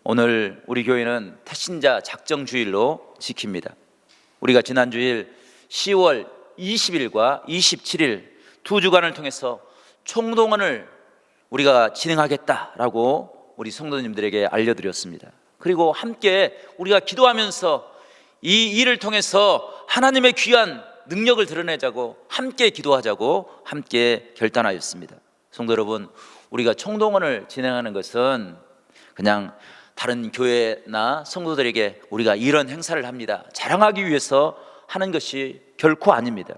오늘 우리 교회는 태신자 작정주일로 지킵니다. 우리가 지난 주일 10월 20일과 27일 두 주간을 통해서 총동원을 우리가 진행하겠다라고 우리 성도님들에게 알려드렸습니다. 그리고 함께 우리가 기도하면서 이 일을 통해서 하나님의 귀한 능력을 드러내자고, 함께 기도하자고 함께 결단하였습니다. 성도 여러분, 우리가 총동원을 진행하는 것은 그냥 다른 교회나 성도들에게 우리가 이런 행사를 합니다, 자랑하기 위해서 하는 것이 결코 아닙니다.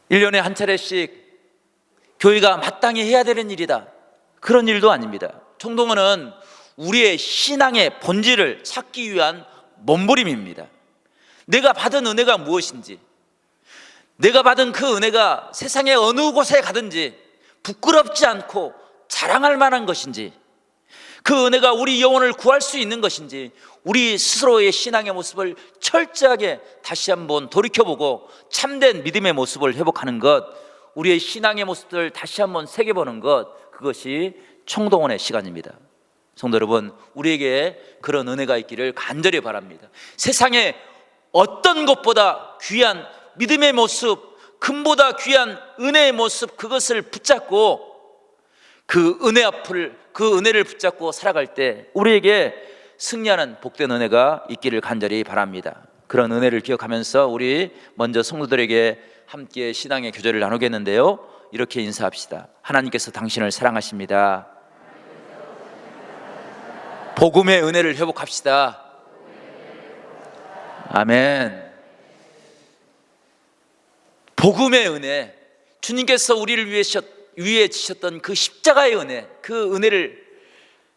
1년에 한 차례씩 교회가 마땅히 해야 되는 일이다, 그런 일도 아닙니다. 총동원은 우리의 신앙의 본질을 찾기 위한 몸부림입니다. 내가 받은 은혜가 무엇인지, 내가 받은 그 은혜가 세상의 어느 곳에 가든지 부끄럽지 않고 자랑할 만한 것인지, 그 은혜가 우리 영혼을 구할 수 있는 것인지, 우리 스스로의 신앙의 모습을 철저하게 다시 한번 돌이켜보고 참된 믿음의 모습을 회복하는 것, 우리의 신앙의 모습을 다시 한번 새겨보는 것, 그것이 총동원의 시간입니다. 성도 여러분, 우리에게 그런 은혜가 있기를 간절히 바랍니다. 세상에 어떤 것보다 귀한 믿음의 모습, 금보다 귀한 은혜의 모습, 그것을 붙잡고 그 은혜 앞을, 그 은혜를 붙잡고 살아갈 때 우리에게 승리하는 복된 은혜가 있기를 간절히 바랍니다. 그런 은혜를 기억하면서 우리 먼저 성도들에게 함께 신앙의 교제를 나누겠는데요, 이렇게 인사합시다. 하나님께서 당신을 사랑하십니다. 복음의 은혜를 회복합시다. 아멘. 복음의 은혜, 주님께서 우리를 위해 지셨던 그 십자가의 은혜, 그 은혜를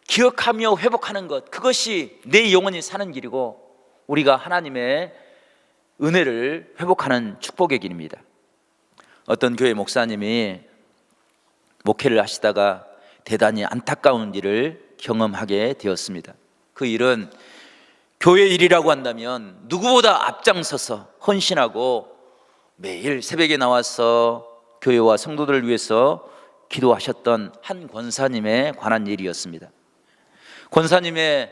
기억하며 회복하는 것, 그것이 내 영혼이 사는 길이고 우리가 하나님의 은혜를 회복하는 축복의 길입니다. 어떤 교회 목사님이 목회를 하시다가 대단히 안타까운 일을 경험하게 되었습니다. 그 일은 교회 일이라고 한다면 누구보다 앞장서서 헌신하고 매일 새벽에 나와서 교회와 성도들을 위해서 기도하셨던 한 권사님에 관한 일이었습니다. 권사님의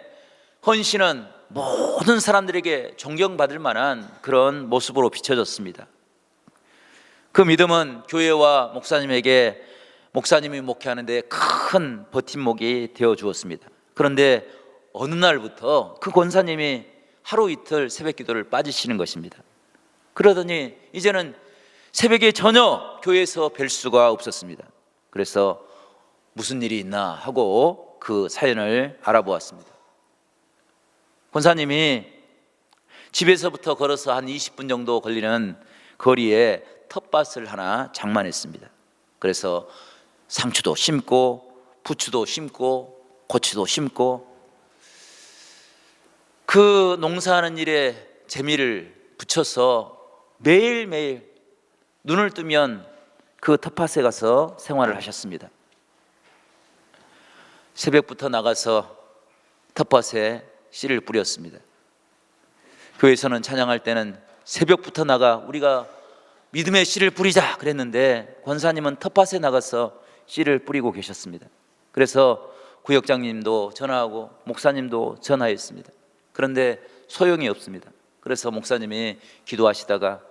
헌신은 모든 사람들에게 존경받을 만한 그런 모습으로 비춰졌습니다. 그 믿음은 교회와 목사님에게, 목사님이 목회하는데 큰 버팀목이 되어 주었습니다. 그런데 어느 날부터 그 권사님이 하루 이틀 새벽 기도를 빠지시는 것입니다. 그러더니 이제는 새벽에 전혀 교회에서 뵐 수가 없었습니다. 그래서 무슨 일이 있나 하고 그 사연을 알아보았습니다. 권사님이 집에서부터 걸어서 한 20분 정도 걸리는 거리에 텃밭을 하나 장만했습니다. 그래서 상추도 심고 부추도 심고 고추도 심고 그 농사하는 일에 재미를 붙여서 매일매일 눈을 뜨면 그 텃밭에 가서 생활을 하셨습니다. 새벽부터 나가서 텃밭에 씨를 뿌렸습니다. 교회에서는 찬양할 때는 새벽부터 나가 우리가 믿음의 씨를 뿌리자 그랬는데 권사님은 텃밭에 나가서 씨를 뿌리고 계셨습니다. 그래서 구역장님도 전화하고 목사님도 전화했습니다. 그런데 소용이 없습니다. 그래서 목사님이 기도하시다가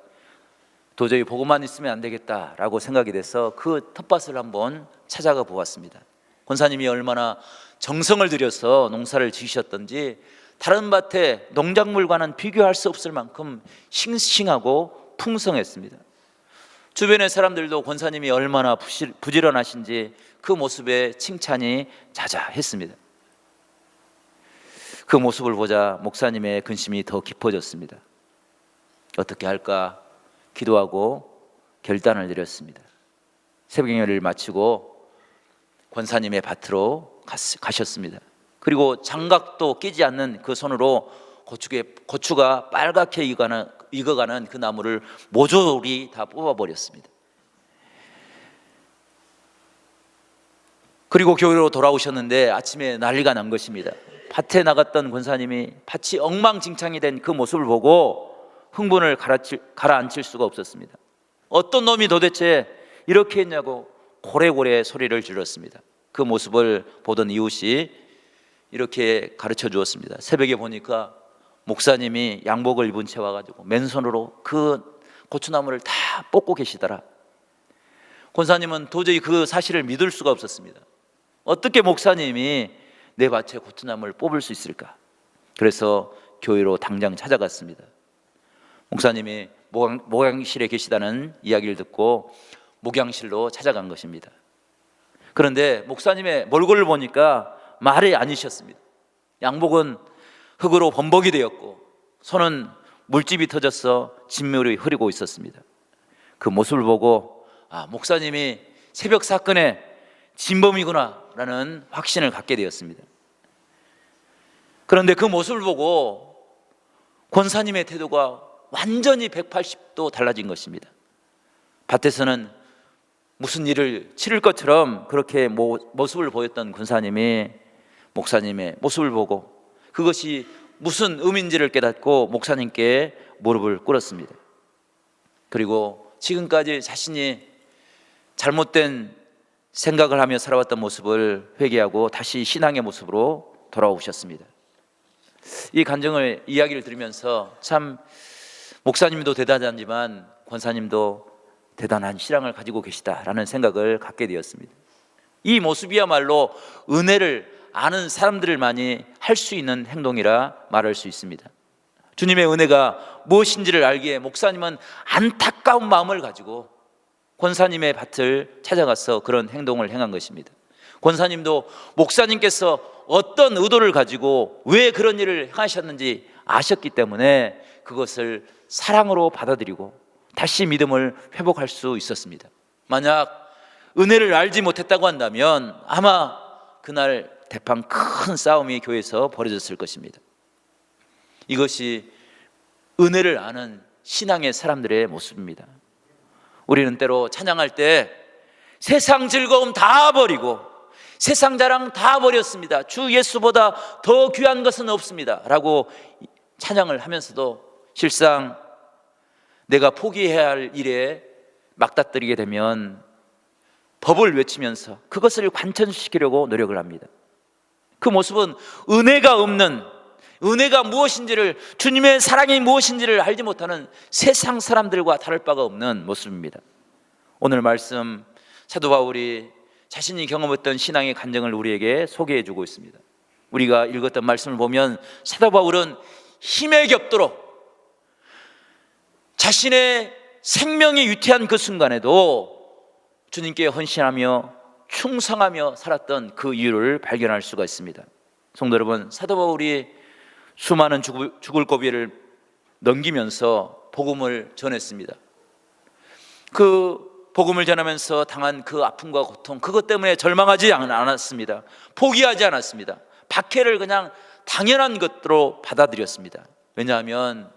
도저히 보고만 있으면 안 되겠다라고 생각이 돼서 그 텃밭을 한번 찾아가 보았습니다. 권사님이 얼마나 정성을 들여서 농사를 지으셨던지 다른 밭에 농작물과는 비교할 수 없을 만큼 싱싱하고 풍성했습니다. 주변의 사람들도 권사님이 얼마나 부지런하신지 그 모습에 칭찬이 자자했습니다. 그 모습을 보자 목사님의 근심이 더 깊어졌습니다. 어떻게 할까 기도하고 결단을 내렸습니다. 새벽 예배를 마치고 권사님의 밭으로 가셨습니다. 그리고 장갑도 끼지 않는 그 손으로 고추가 빨갛게 익어가는 그 나무를 모조리 다 뽑아버렸습니다. 그리고 교회로 돌아오셨는데 아침에 난리가 난 것입니다. 밭에 나갔던 권사님이 밭이 엉망진창이 된 그 모습을 보고 흥분을 가라앉힐 수가 없었습니다. 어떤 놈이 도대체 이렇게 했냐고 고래고래 소리를 질렀습니다. 그 모습을 보던 이웃이 이렇게 가르쳐 주었습니다. 새벽에 보니까 목사님이 양복을 입은 채 와가지고 맨손으로 그 고추나무를 다 뽑고 계시더라. 권사님은 도저히 그 사실을 믿을 수가 없었습니다. 어떻게 목사님이 내 밭에 고추나무를 뽑을 수 있을까? 그래서 교회로 당장 찾아갔습니다. 목사님이 목양실에 계시다는 이야기를 듣고 목양실로 찾아간 것입니다. 그런데 목사님의 몰골을 보니까 말이 아니셨습니다. 양복은 흙으로 범벅이 되었고 손은 물집이 터져서 진물이 흐르고 있었습니다. 그 모습을 보고 목사님이 새벽 사건의 진범이구나 라는 확신을 갖게 되었습니다. 그런데 그 모습을 보고 권사님의 태도가 완전히 180도 달라진 것입니다. 밭에서는 무슨 일을 치를 것처럼 그렇게 모습을 보였던 권사님이 목사님의 모습을 보고 그것이 무슨 의미인지를 깨닫고 목사님께 무릎을 꿇었습니다. 그리고 지금까지 자신이 잘못된 생각을 하며 살아왔던 모습을 회개하고 다시 신앙의 모습으로 돌아오셨습니다. 이 간증을 이야기를 들으면서 참 목사님도 대단하지만 권사님도 대단한 신앙을 가지고 계시다라는 생각을 갖게 되었습니다. 이 모습이야말로 은혜를 아는 사람들만이 할 수 있는 행동이라 말할 수 있습니다. 주님의 은혜가 무엇인지를 알기에 목사님은 안타까운 마음을 가지고 권사님의 밭을 찾아가서 그런 행동을 행한 것입니다. 권사님도 목사님께서 어떤 의도를 가지고 왜 그런 일을 행하셨는지 아셨기 때문에 그것을 사랑으로 받아들이고 다시 믿음을 회복할 수 있었습니다. 만약 은혜를 알지 못했다고 한다면 아마 그날 대판 큰 싸움이 교회에서 벌어졌을 것입니다. 이것이 은혜를 아는 신앙의 사람들의 모습입니다. 우리는 때로 찬양할 때 세상 즐거움 다 버리고 세상 자랑 다 버렸습니다. 주 예수보다 더 귀한 것은 없습니다 라고 찬양을 하면서도 실상 내가 포기해야 할 일에 막다뜨리게 되면 법을 외치면서 그것을 관철시키려고 노력을 합니다. 그 모습은 은혜가 없는, 은혜가 무엇인지를, 주님의 사랑이 무엇인지를 알지 못하는 세상 사람들과 다를 바가 없는 모습입니다. 오늘 말씀 사도 바울이 자신이 경험했던 신앙의 간증을 우리에게 소개해 주고 있습니다. 우리가 읽었던 말씀을 보면 사도 바울은 힘에 겹도록 자신의 생명이 위태한 그 순간에도 주님께 헌신하며 충성하며 살았던 그 이유를 발견할 수가 있습니다. 성도 여러분, 사도 바울이 수많은 죽을 고비를 넘기면서 복음을 전했습니다. 그 복음을 전하면서 당한 그 아픔과 고통, 그것 때문에 절망하지 않았습니다. 포기하지 않았습니다. 박해를 그냥 당연한 것으로 받아들였습니다. 왜냐하면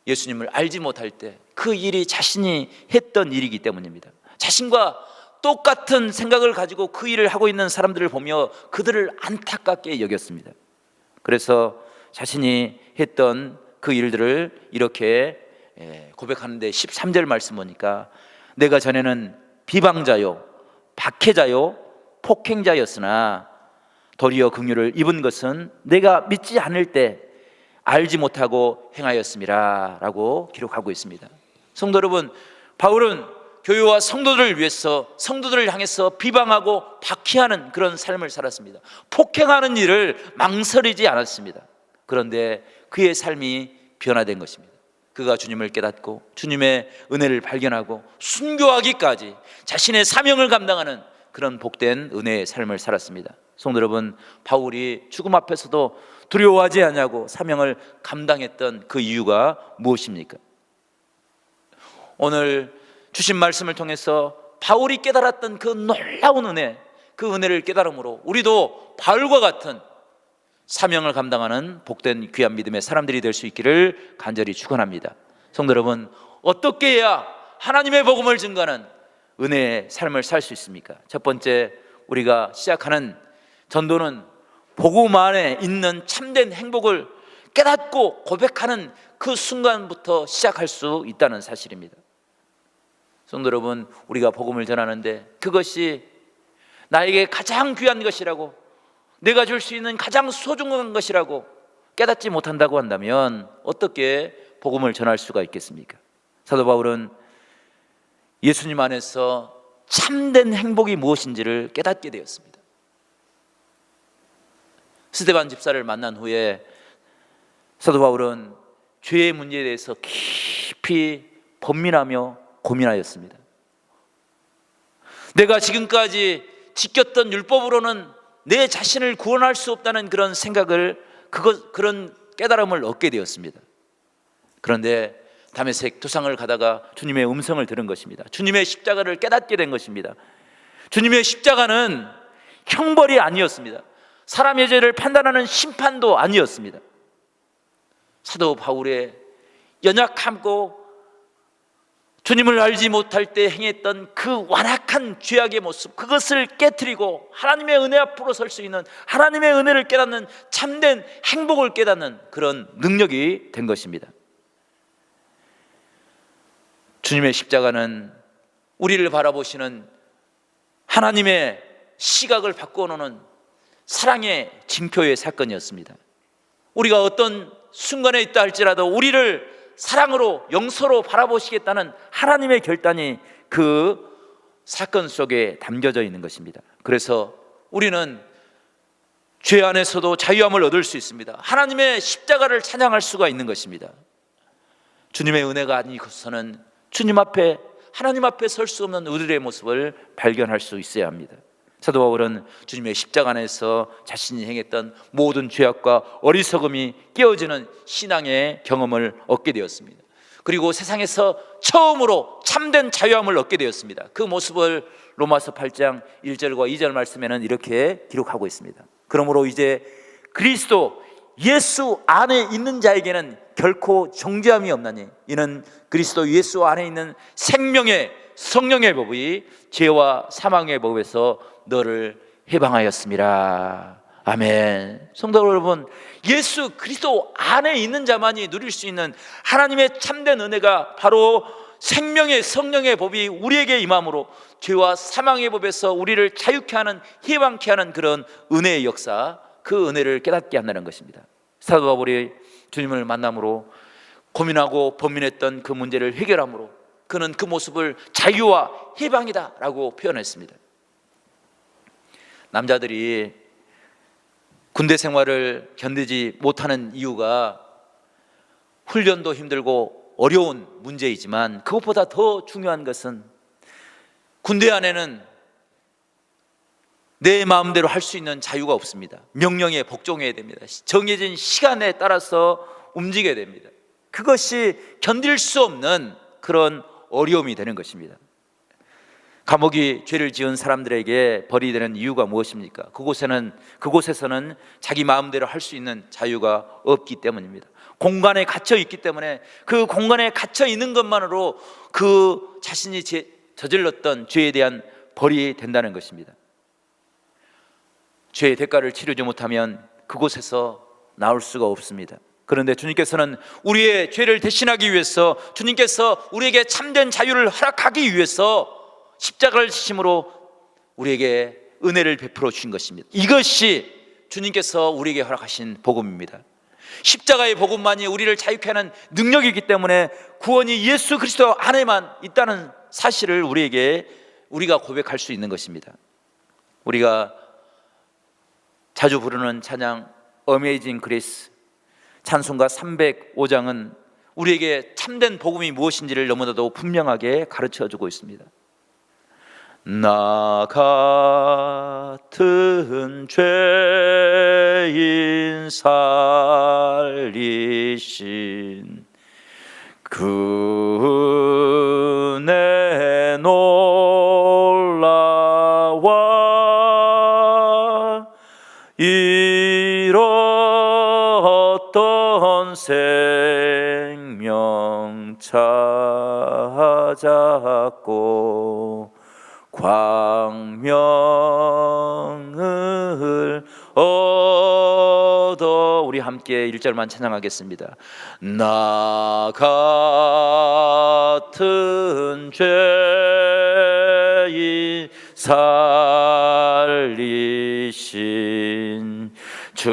예수님을 알지 못할 때 그 일이 자신이 했던 일이기 때문입니다. 자신과 똑같은 생각을 가지고 그 일을 하고 있는 사람들을 보며 그들을 안타깝게 여겼습니다. 그래서 자신이 했던 그 일들을 이렇게 고백하는데 13절 말씀 보니까 내가 전에는 비방자요 박해자요 폭행자였으나 도리어 긍휼을 입은 것은 내가 믿지 않을 때 알지 못하고 행하였음이라 라고 기록하고 있습니다. 성도 여러분, 바울은 교회와 성도들을 위해서, 성도들을 향해서 비방하고 박해하는 그런 삶을 살았습니다. 폭행하는 일을 망설이지 않았습니다. 그런데 그의 삶이 변화된 것입니다. 그가 주님을 깨닫고 주님의 은혜를 발견하고 순교하기까지 자신의 사명을 감당하는 그런 복된 은혜의 삶을 살았습니다. 성도 여러분, 바울이 죽음 앞에서도 두려워하지 않냐고 사명을 감당했던 그 이유가 무엇입니까? 오늘 주신 말씀을 통해서 바울이 깨달았던 그 놀라운 은혜, 그 은혜를 깨달음으로 우리도 바울과 같은 사명을 감당하는 복된 귀한 믿음의 사람들이 될 수 있기를 간절히 축원합니다. 성도 여러분, 어떻게 해야 하나님의 복음을 증거하는 은혜의 삶을 살 수 있습니까? 첫 번째, 우리가 시작하는 전도는 복음 안에 있는 참된 행복을 깨닫고 고백하는 그 순간부터 시작할 수 있다는 사실입니다. 성도 여러분, 우리가 복음을 전하는데 그것이 나에게 가장 귀한 것이라고, 내가 줄 수 있는 가장 소중한 것이라고 깨닫지 못한다고 한다면 어떻게 복음을 전할 수가 있겠습니까? 사도 바울은 예수님 안에서 참된 행복이 무엇인지를 깨닫게 되었습니다. 스데반 집사를 만난 후에 사도 바울은 죄의 문제에 대해서 깊이 번민하며 고민하였습니다. 내가 지금까지 지켰던 율법으로는 내 자신을 구원할 수 없다는 그런 생각을, 그런 깨달음을 얻게 되었습니다. 그런데 다메섹 도상을 가다가 주님의 음성을 들은 것입니다. 주님의 십자가를 깨닫게 된 것입니다. 주님의 십자가는 형벌이 아니었습니다. 사람의 죄를 판단하는 심판도 아니었습니다. 사도 바울의 연약함고 주님을 알지 못할 때 행했던 그 완악한 죄악의 모습, 그것을 깨트리고 하나님의 은혜 앞으로 설 수 있는, 하나님의 은혜를 깨닫는 참된 행복을 깨닫는 그런 능력이 된 것입니다. 주님의 십자가는 우리를 바라보시는 하나님의 시각을 바꿔놓는 사랑의 징표의 사건이었습니다. 우리가 어떤 순간에 있다 할지라도 우리를 사랑으로, 용서로 바라보시겠다는 하나님의 결단이 그 사건 속에 담겨져 있는 것입니다. 그래서 우리는 죄 안에서도 자유함을 얻을 수 있습니다. 하나님의 십자가를 찬양할 수가 있는 것입니다. 주님의 은혜가 아니고서는 주님 앞에, 하나님 앞에 설 수 없는 우리의 모습을 발견할 수 있어야 합니다. 사도 바울은 주님의 십자가 안에서 자신이 행했던 모든 죄악과 어리석음이 깨어지는 신앙의 경험을 얻게 되었습니다. 그리고 세상에서 처음으로 참된 자유함을 얻게 되었습니다. 그 모습을 로마서 8장 1절과 2절 말씀에는 이렇게 기록하고 있습니다. 그러므로 이제 그리스도 예수 안에 있는 자에게는 결코 정죄함이 없나니 이는 그리스도 예수 안에 있는 생명의 성령의 법이 죄와 사망의 법에서 너를 해방하였습니다. 아멘. 성도 여러분, 예수 그리스도 안에 있는 자만이 누릴 수 있는 하나님의 참된 은혜가 바로 생명의 성령의 법이 우리에게 임함으로 죄와 사망의 법에서 우리를 자유케 하는, 해방케 하는 그런 은혜의 역사, 그 은혜를 깨닫게 한다는 것입니다. 사도 바울이 주님을 만남으로 고민하고 번민했던 그 문제를 해결함으로 그는 그 모습을 자유와 해방이다 라고 표현했습니다. 남자들이 군대 생활을 견디지 못하는 이유가 훈련도 힘들고 어려운 문제이지만 그것보다 더 중요한 것은 군대 안에는 내 마음대로 할 수 있는 자유가 없습니다. 명령에 복종해야 됩니다. 정해진 시간에 따라서 움직여야 됩니다. 그것이 견딜 수 없는 그런 어려움이 되는 것입니다. 감옥이 죄를 지은 사람들에게 벌이 되는 이유가 무엇입니까? 그곳에서는 자기 마음대로 할 수 있는 자유가 없기 때문입니다. 공간에 갇혀 있기 때문에 그 공간에 갇혀 있는 것만으로 그 자신이 저질렀던 죄에 대한 벌이 된다는 것입니다. 죄의 대가를 치르지 못하면 그곳에서 나올 수가 없습니다. 그런데 주님께서는 우리의 죄를 대신하기 위해서, 주님께서 우리에게 참된 자유를 허락하기 위해서 십자가를 지심으로 우리에게 은혜를 베풀어 주신 것입니다. 이것이 주님께서 우리에게 허락하신 복음입니다. 십자가의 복음만이 우리를 자유케 하는 능력이기 때문에 구원이 예수 그리스도 안에만 있다는 사실을 우리가 고백할 수 있는 것입니다. 우리가 자주 부르는 찬양 Amazing Grace, 찬송가 305장은 우리에게 참된 복음이 무엇인지를 너무나도 분명하게 가르쳐주고 있습니다. 나 같은 죄인 살리신 그 은혜 놀라와 잃었던 생명 찾았고 광명을 얻어. 우리 함께 1절만 찬양하겠습니다. 나 같은 죄인 살리신 살리신 주의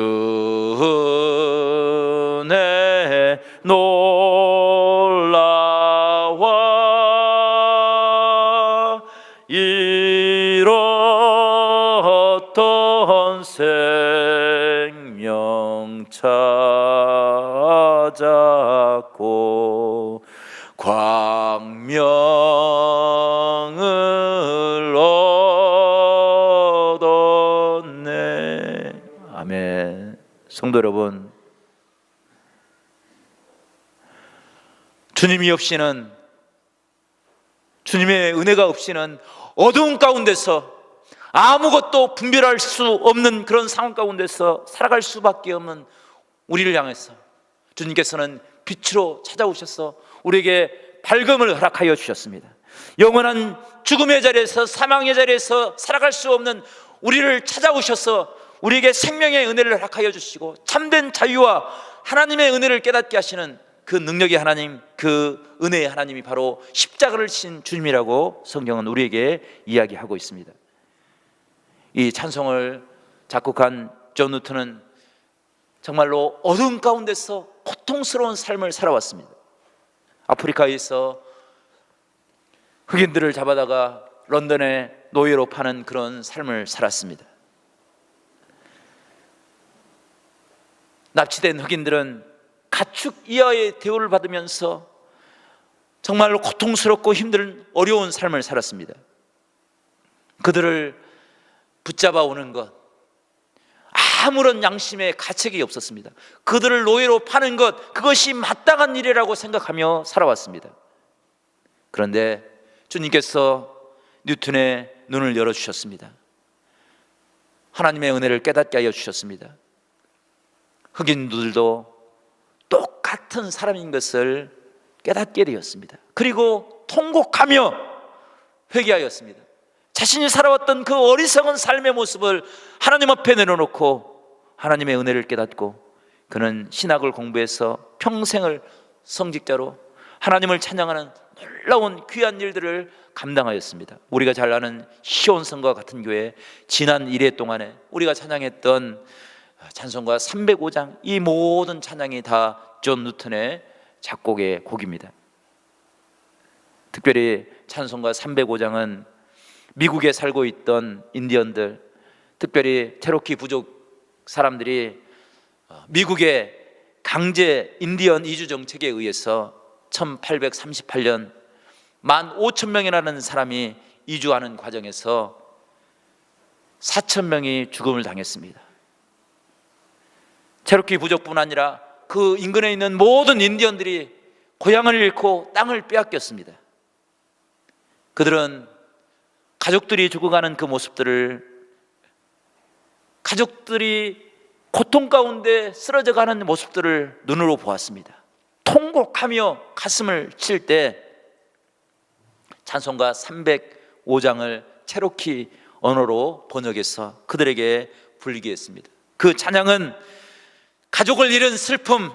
놀라와 잃었던 생명 찾았고 광명을 얻었네. 아멘. 성도 여러분, 주님이 없이는, 주님의 은혜가 없이는 어두운 가운데서 아무것도 분별할 수 없는 그런 상황 가운데서 살아갈 수밖에 없는 우리를 향해서 주님께서는 빛으로 찾아오셔서 우리에게 밝음을 허락하여 주셨습니다. 영원한 죽음의 자리에서, 사망의 자리에서 살아갈 수 없는 우리를 찾아오셔서 우리에게 생명의 은혜를 허락하여 주시고 참된 자유와 하나님의 은혜를 깨닫게 하시는 그 능력의 하나님, 그 은혜의 하나님이 바로 십자가를 진 주님이라고 성경은 우리에게 이야기하고 있습니다. 이 찬송을 작곡한 존 누턴은 정말로 어두운 가운데서 고통스러운 삶을 살아왔습니다. 아프리카에서 흑인들을 잡아다가 런던에 노예로 파는 그런 삶을 살았습니다. 납치된 흑인들은 가축 이하의 대우를 받으면서 정말로 고통스럽고 힘든 어려운 삶을 살았습니다. 그들을 붙잡아 오는 것, 아무런 양심의 가책이 없었습니다. 그들을 노예로 파는 것, 그것이 마땅한 일이라고 생각하며 살아왔습니다. 그런데 주님께서 뉴턴의 눈을 열어주셨습니다. 하나님의 은혜를 깨닫게 하여 주셨습니다. 흑인들도 똑같은 사람인 것을 깨닫게 되었습니다. 그리고 통곡하며 회개하였습니다. 자신이 살아왔던 그 어리석은 삶의 모습을 하나님 앞에 내려놓고 하나님의 은혜를 깨닫고 그는 신학을 공부해서 평생을 성직자로 하나님을 찬양하는 놀라운 귀한 일들을 감당하였습니다. 우리가 잘 아는 시온성과 같은 교회, 지난 1회 동안에 우리가 찬양했던 찬송가 305장, 이 모든 찬양이 다 존 누턴의 작곡의 곡입니다. 특별히 찬송가 305장은 미국에 살고 있던 인디언들, 특별히 체로키 부족 사람들이 미국의 강제 인디언 이주 정책에 의해서 1838년 15,000명이라는 사람이 이주하는 과정에서 4,000명이 죽음을 당했습니다. 체로키 부족뿐 아니라 그 인근에 있는 모든 인디언들이 고향을 잃고 땅을 빼앗겼습니다. 그들은 가족들이 죽어가는 그 모습들을, 가족들이 고통 가운데 쓰러져가는 모습들을 눈으로 보았습니다. 통곡하며 가슴을 칠 때 찬송가 305장을 체로키 언어로 번역해서 그들에게 불리게 했습니다. 그 찬양은 가족을 잃은 슬픔,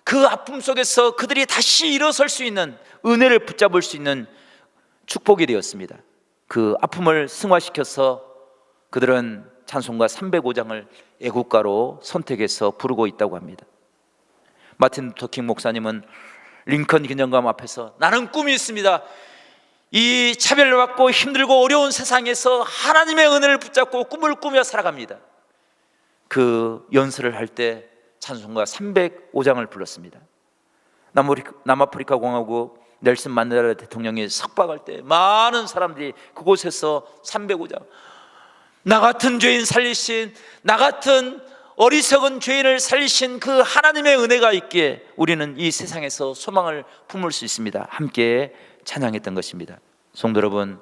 그 아픔 속에서 그들이 다시 일어설 수 있는, 은혜를 붙잡을 수 있는 축복이 되었습니다. 그 아픔을 승화시켜서 그들은 찬송가 305장을 애국가로 선택해서 부르고 있다고 합니다. 마틴 루터킹 목사님은 링컨 기념관 앞에서 나는 꿈이 있습니다. 이 차별받고 힘들고 어려운 세상에서 하나님의 은혜를 붙잡고 꿈을 꾸며 살아갑니다. 그 연설을 할 때 찬송가 305장을 불렀습니다. 남아프리카 공화국 넬슨 만델라 대통령이 석방할 때 많은 사람들이 그곳에서 305장, 나 같은 죄인 살리신, 나 같은 어리석은 죄인을 살리신 그 하나님의 은혜가 있기에 우리는 이 세상에서 소망을 품을 수 있습니다. 함께 찬양했던 것입니다. 성도 여러분,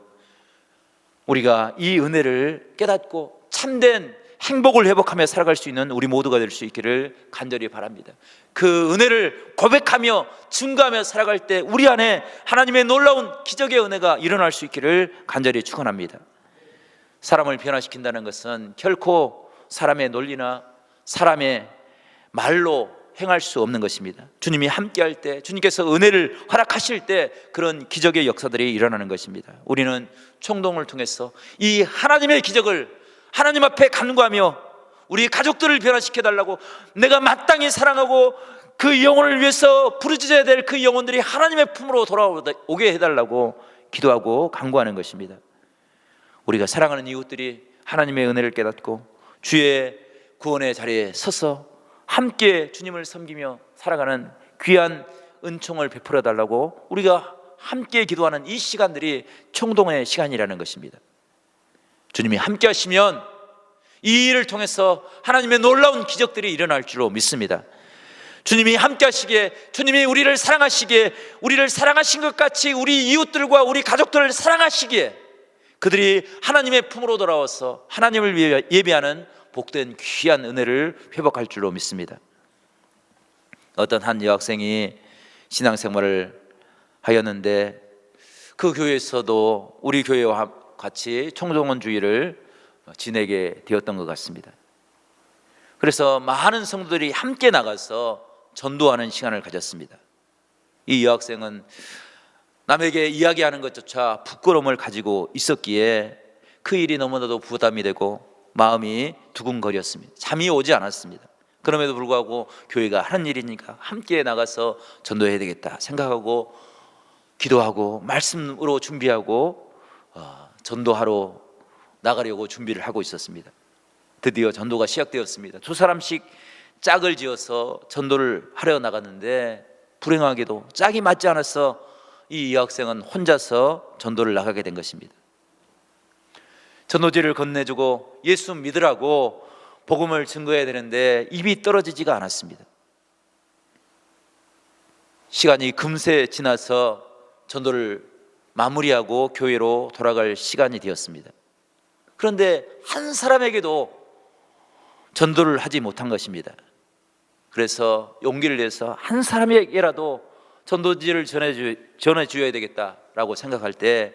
우리가 이 은혜를 깨닫고 참된 행복을 회복하며 살아갈 수 있는 우리 모두가 될 수 있기를 간절히 바랍니다. 그 은혜를 고백하며 증거하며 살아갈 때 우리 안에 하나님의 놀라운 기적의 은혜가 일어날 수 있기를 간절히 축원합니다. 사람을 변화시킨다는 것은 결코 사람의 논리나 사람의 말로 행할 수 없는 것입니다. 주님이 함께할 때, 주님께서 은혜를 허락하실 때 그런 기적의 역사들이 일어나는 것입니다. 우리는 총동을 통해서 이 하나님의 기적을 하나님 앞에 간구하며 우리 가족들을 변화시켜 달라고, 내가 마땅히 사랑하고 그 영혼을 위해서 부르짖어야 될 그 영혼들이 하나님의 품으로 돌아오게 해달라고 기도하고 간구하는 것입니다. 우리가 사랑하는 이웃들이 하나님의 은혜를 깨닫고 주의 구원의 자리에 서서 함께 주님을 섬기며 살아가는 귀한 은총을 베풀어 달라고 우리가 함께 기도하는 이 시간들이 총동의 시간이라는 것입니다. 주님이 함께 하시면 이 일을 통해서 하나님의 놀라운 기적들이 일어날 줄로 믿습니다. 주님이 함께 하시기에, 주님이 우리를 사랑하시기에, 우리를 사랑하신 것 같이 우리 이웃들과 우리 가족들을 사랑하시기에 그들이 하나님의 품으로 돌아와서 하나님을 위해 예배하는 복된 귀한 은혜를 회복할 줄로 믿습니다. 어떤 한 여학생이 신앙생활을 하였는데 그 교회에서도 우리 교회와 같이 총동원주의를 지내게 되었던 것 같습니다. 그래서 많은 성도들이 함께 나가서 전도하는 시간을 가졌습니다. 이 여학생은 남에게 이야기하는 것조차 부끄러움을 가지고 있었기에 그 일이 너무나도 부담이 되고 마음이 두근거렸습니다. 잠이 오지 않았습니다. 그럼에도 불구하고 교회가 하는 일이니까 함께 나가서 전도해야 되겠다 생각하고 기도하고 말씀으로 준비하고 전도하러 나가려고 준비를 하고 있었습니다. 드디어 전도가 시작되었습니다. 두 사람씩 짝을 지어서 전도를 하려 나갔는데 불행하게도 짝이 맞지 않아서 이 여학생은 혼자서 전도를 나가게 된 것입니다. 전도지를 건네주고 예수 믿으라고 복음을 증거해야 되는데 입이 떨어지지가 않았습니다. 시간이 금세 지나서 전도를 마무리하고 교회로 돌아갈 시간이 되었습니다. 그런데 한 사람에게도 전도를 하지 못한 것입니다. 그래서 용기를 내서 한 사람에게라도 전도지를 전해줘야 되겠다라고 생각할 때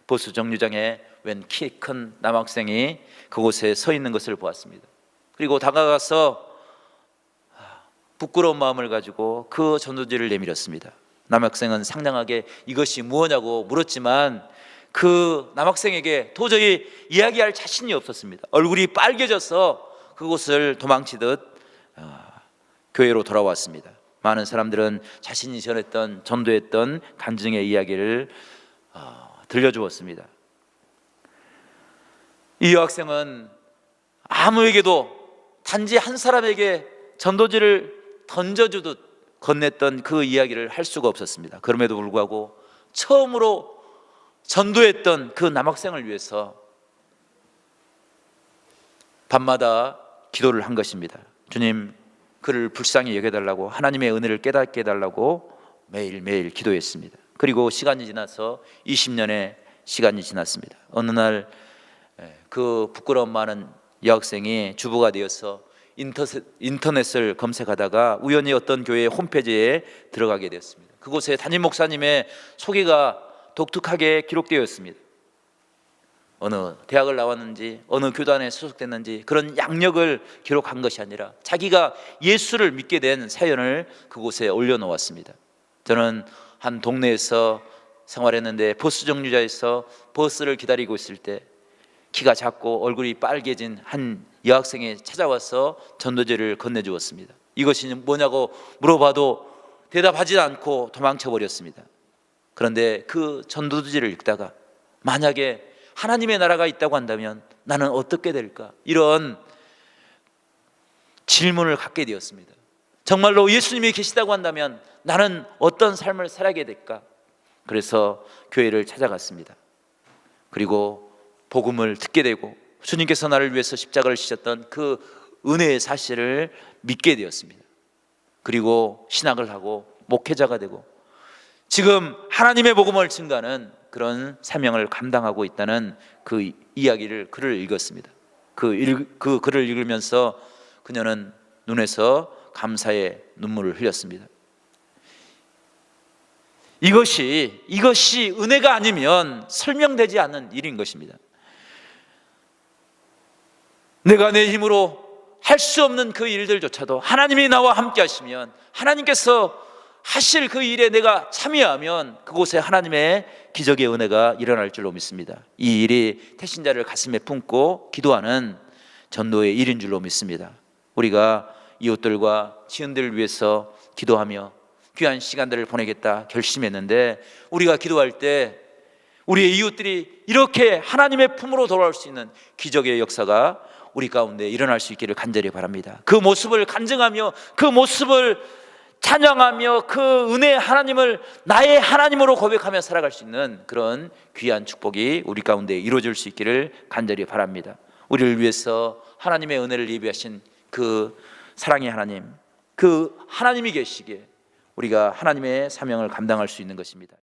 버스 정류장에 웬 키 큰 남학생이 그곳에 서 있는 것을 보았습니다. 그리고 다가가서 부끄러운 마음을 가지고 그 전도지를 내밀었습니다. 남학생은 상냥하게 이것이 무엇냐고 물었지만 그 남학생에게 도저히 이야기할 자신이 없었습니다. 얼굴이 빨개져서 그곳을 도망치듯 교회로 돌아왔습니다. 많은 사람들은 자신이 전했던 전도했던 간증의 이야기를 들려주었습니다. 이 여학생은 아무에게도 단지 한 사람에게 전도지를 던져주듯 건넸던 그 이야기를 할 수가 없었습니다. 그럼에도 불구하고 처음으로 전도했던 그 남학생을 위해서 밤마다 기도를 한 것입니다. 주님, 그를 불쌍히 여겨달라고, 하나님의 은혜를 깨닫게 해달라고 매일매일 기도했습니다. 그리고 시간이 지나서 20년의 시간이 지났습니다. 어느 날 그 부끄러움 많은 여학생이 주부가 되어서 인터넷을 검색하다가 우연히 어떤 교회 홈페이지에 들어가게 되었습니다. 그곳에 담임 목사님의 소개가 독특하게 기록되어 있습니다. 어느 대학을 나왔는지, 어느 교단에 소속됐는지 그런 양력을 기록한 것이 아니라 자기가 예수를 믿게 된 사연을 그곳에 올려놓았습니다. 저는 한 동네에서 생활했는데 버스 정류장에서 버스를 기다리고 있을 때 키가 작고 얼굴이 빨개진 한 여학생이 찾아와서 전도지를 건네주었습니다. 이것이 뭐냐고 물어봐도 대답하지 않고 도망쳐버렸습니다. 그런데 그 전도지를 읽다가 만약에 하나님의 나라가 있다고 한다면 나는 어떻게 될까? 이런 질문을 갖게 되었습니다. 정말로 예수님이 계시다고 한다면 나는 어떤 삶을 살아야 될까? 그래서 교회를 찾아갔습니다. 그리고 복음을 듣게 되고 주님께서 나를 위해서 십자가를 지셨던 그 은혜의 사실을 믿게 되었습니다. 그리고 신학을 하고 목회자가 되고 지금 하나님의 복음을 증거하는 그런 사명을 감당하고 있다는 그 이야기를, 글을 읽었습니다. 그 글을 읽으면서 그녀는 눈에서 감사의 눈물을 흘렸습니다. 이것이 은혜가 아니면 설명되지 않는 일인 것입니다. 내가 내 힘으로 할 수 없는 그 일들조차도 하나님이 나와 함께 하시면 하나님께서 하실 그 일에 내가 참여하면 그곳에 하나님의 기적의 은혜가 일어날 줄로 믿습니다. 이 일이 태신자를 가슴에 품고 기도하는 전도의 일인 줄로 믿습니다. 우리가 이웃들과 지은들을 위해서 기도하며 귀한 시간들을 보내겠다 결심했는데, 우리가 기도할 때 우리의 이웃들이 이렇게 하나님의 품으로 돌아올 수 있는 기적의 역사가 우리 가운데 일어날 수 있기를 간절히 바랍니다. 그 모습을 간증하며 그 모습을 찬양하며 그 은혜의 하나님을 나의 하나님으로 고백하며 살아갈 수 있는 그런 귀한 축복이 우리 가운데 이루어질 수 있기를 간절히 바랍니다. 우리를 위해서 하나님의 은혜를 예비하신 그 사랑의 하나님, 그 하나님이 계시기에 우리가 하나님의 사명을 감당할 수 있는 것입니다.